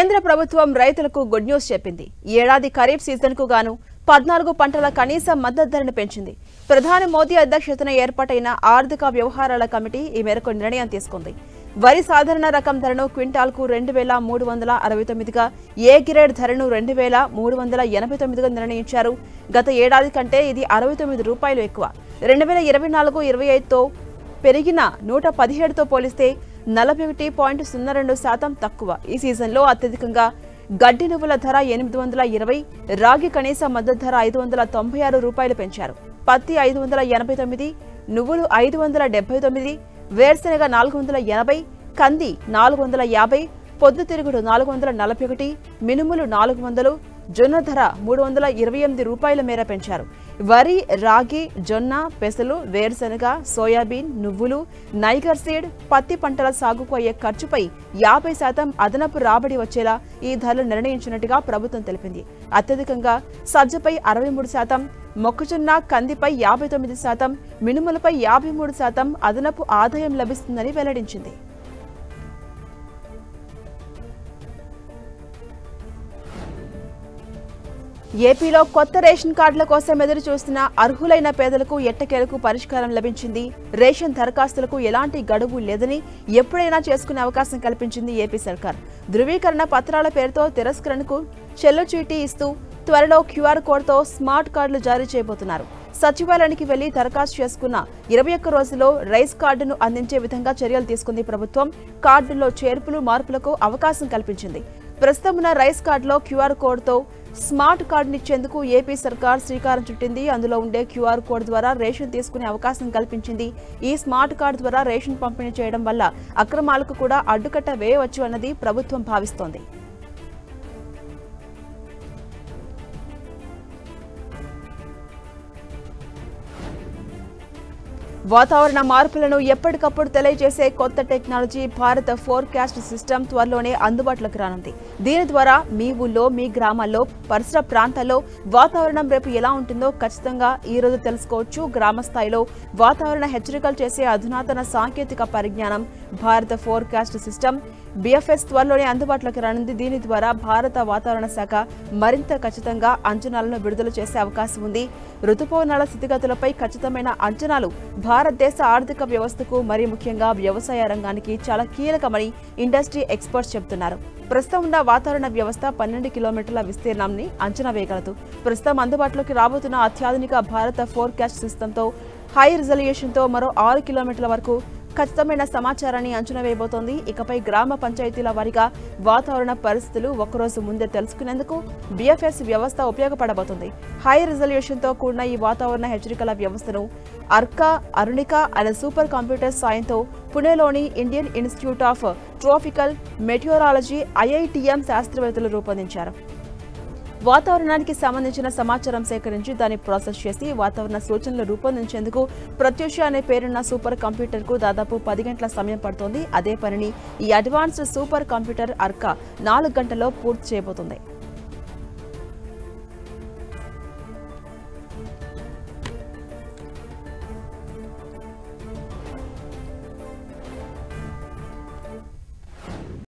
కేంద్ర ప్రభుత్వం రైతులకు గుడ్ న్యూస్ చెప్పింది. ఈ ఏడాది ఖరీఫ్ సీజన్కు గాను 14 పంటల కనీస మద్దతు ధరను పెంచింది. ప్రధాని మోదీ అధ్యక్షతన ఏర్పాటైన ఆర్థిక వ్యవహారాల కమిటీ ఈ మేరకు నిర్ణయం తీసుకుంది. వరి సాధారణ రకం ధరను క్వింటాల్కు 2369గా, ఏ గ్రేడ్ ధరను 2389గా నిర్ణయించారు. గత ఏడాది కంటే ఇది 69 రూపాయలు ఎక్కువ. 2024-25తో పెరిగిన 117తో పోలిస్తే 41.02% తక్కువ. ఈ సీజన్లో అత్యధికంగా గడ్డి నువ్వుల ధర 820, రాగి కనీస మద్దతు ధర 596 రూపాయలు పెంచారు. పత్తి 589, నువ్వులు 579, వేరుశెనగ 480, కంది 450, పొద్దుతిరుగుడు 441, మినుములు 400, జొన్న ధర 328 రూపాయల మేర పెంచారు. వరి, రాగి, జొన్న, పెసలు, వేరుశెనగ, సోయాబీన్, నువ్వులు, నైగర్ సీడ్, పత్తి పంటల సాగుకు అయ్యే ఖర్చుపై 50% అదనపు రాబడి వచ్చేలా ఈ ధరలు నిర్ణయించినట్టుగా ప్రభుత్వం తెలిపింది. అత్యధికంగా సజ్జపై 63%, మొక్కజొన్న, కందిపై 59%, మినుములపై 53% అదనపు ఆదాయం లభిస్తుందని వెల్లడించింది. ఏపీలో కొత్త రేషన్ కార్డుల కోసం ఎదురు చూస్తున్న అర్హులైన పేదలకు ఎట్టకేలకు పరిష్కారం లభించింది. రేషన్ దరఖాస్తులకు ఎలాంటి గడువు లేదని ఎప్పుడైనా చేసుకునే అవకాశం కల్పించింది ఏపీ సర్కార్. ధృవీకరణ పత్రాల పేరుతో తిరస్కరణకు చెల్లుచీటీ ఇస్తూ త్వరలో క్యూఆర్ కోడ్తో స్మార్ట్ కార్డులు జారీ చేయబోతున్నారు. సచివాలయానికి వెళ్లి దరఖాస్తు చేసుకున్న 21 రోజుల్లో రైస్ కార్డును అందించే విధంగా చర్యలు తీసుకుంది ప్రభుత్వం. కార్డుల్లో చేర్పులు మార్పులకు అవకాశం కల్పించింది. ప్రస్తుతం ఉన్న రైస్ కార్డులో క్యూఆర్ కోడ్తో స్మార్ట్ కార్డునిచ్చేందుకు ఏపీ సర్కార్ శ్రీకారం చుట్టింది. అందులో ఉండే క్యూఆర్ కోడ్ ద్వారా రేషన్ తీసుకునే అవకాశం కల్పించింది. ఈ స్మార్ట్ కార్డు ద్వారా రేషన్ పంపిణీ చేయడం వల్ల అక్రమాలకు కూడా అడ్డుకట్ట వేయవచ్చు అన్నది ప్రభుత్వం భావిస్తోంది. వాతావరణ మార్పులను ఎప్పటికప్పుడు తెలియజేసే కొత్త టెక్నాలజీ భారత ఫోర్కాస్ట్ సిస్టమ్ త్వరలోనే అందుబాటులోకి రానుంది. దీని ద్వారా మీ ఊళ్ళో, మీ గ్రామాల్లో, పరిసర ప్రాంతాల్లో వాతావరణం రేపు ఎలా ఉంటుందో ఖచ్చితంగా ఈ రోజు తెలుసుకోవచ్చు. గ్రామ స్థాయిలో వాతావరణ హెచ్చరికలు చేసే అధునాతన సాంకేతిక పరిజ్ఞానం భారత ఫోర్కాస్ట్ సిస్టమ్ BFS త్వరలోనే అందుబాటులోకి రానుంది. దీని ద్వారా భారత వాతావరణ శాఖ మరింత ఖచ్చితంగా అంచనాలను విడుదల చేసే అవకాశం ఉంది. రుతుపవనాల స్థితిగతులపై ఖచ్చితమైన అంచనాలు భారతదేశ ఆర్థిక వ్యవస్థకు, మరీ ముఖ్యంగా వ్యవసాయ రంగానికి చాలా కీలకమని ఇండస్ట్రీ ఎక్స్పర్ట్స్ చెబుతున్నారు. ప్రస్తుతం ఉన్న వాతావరణ వ్యవస్థ 12 కిలోమీటర్ల విస్తీర్ణాన్ని అంచనా వేయగలదు. ప్రస్తుతం అందుబాటులోకి రాబోతున్న అత్యాధునిక భారత ఫోర్కాస్ట్ సిస్టంతో హై రిజల్యూషన్తో మరో 6 కిలోమీటర్ల వరకు ఖచ్చితమైన సమాచారాన్ని అంచనా వేయబోతోంది. ఇకపై గ్రామ పంచాయతీల వారీగా వాతావరణ పరిస్థితులు ఒక్కరోజు ముందే తెలుసుకునేందుకు BFS వ్యవస్థ ఉపయోగపడబోతుంది. హై రిజల్యూషన్తో కూడిన ఈ వాతావరణ హెచ్చరికల వ్యవస్థను అర్కా, అరుణిక అనే సూపర్ కంప్యూటర్స్ సాయంతో పుణేలోని Indian Institute of Tropical Meteorology IITM శాస్త్రవేత్తలు రూపొందించారు. వాతావరణానికి సంబంధించిన సమాచారం సేకరించి దాన్ని ప్రాసెస్ చేసి వాతావరణ సూచనలు రూపొందించేందుకు ప్రత్యూష అనే పేరున్న సూపర్ కంప్యూటర్కు దాదాపు 10 గంటల సమయం పడుతోంది. అదే పనిని ఈ అడ్వాన్స్డ్ సూపర్ కంప్యూటర్ అర్కా 4 గంటల్లో పూర్తి చేయబోతోంది.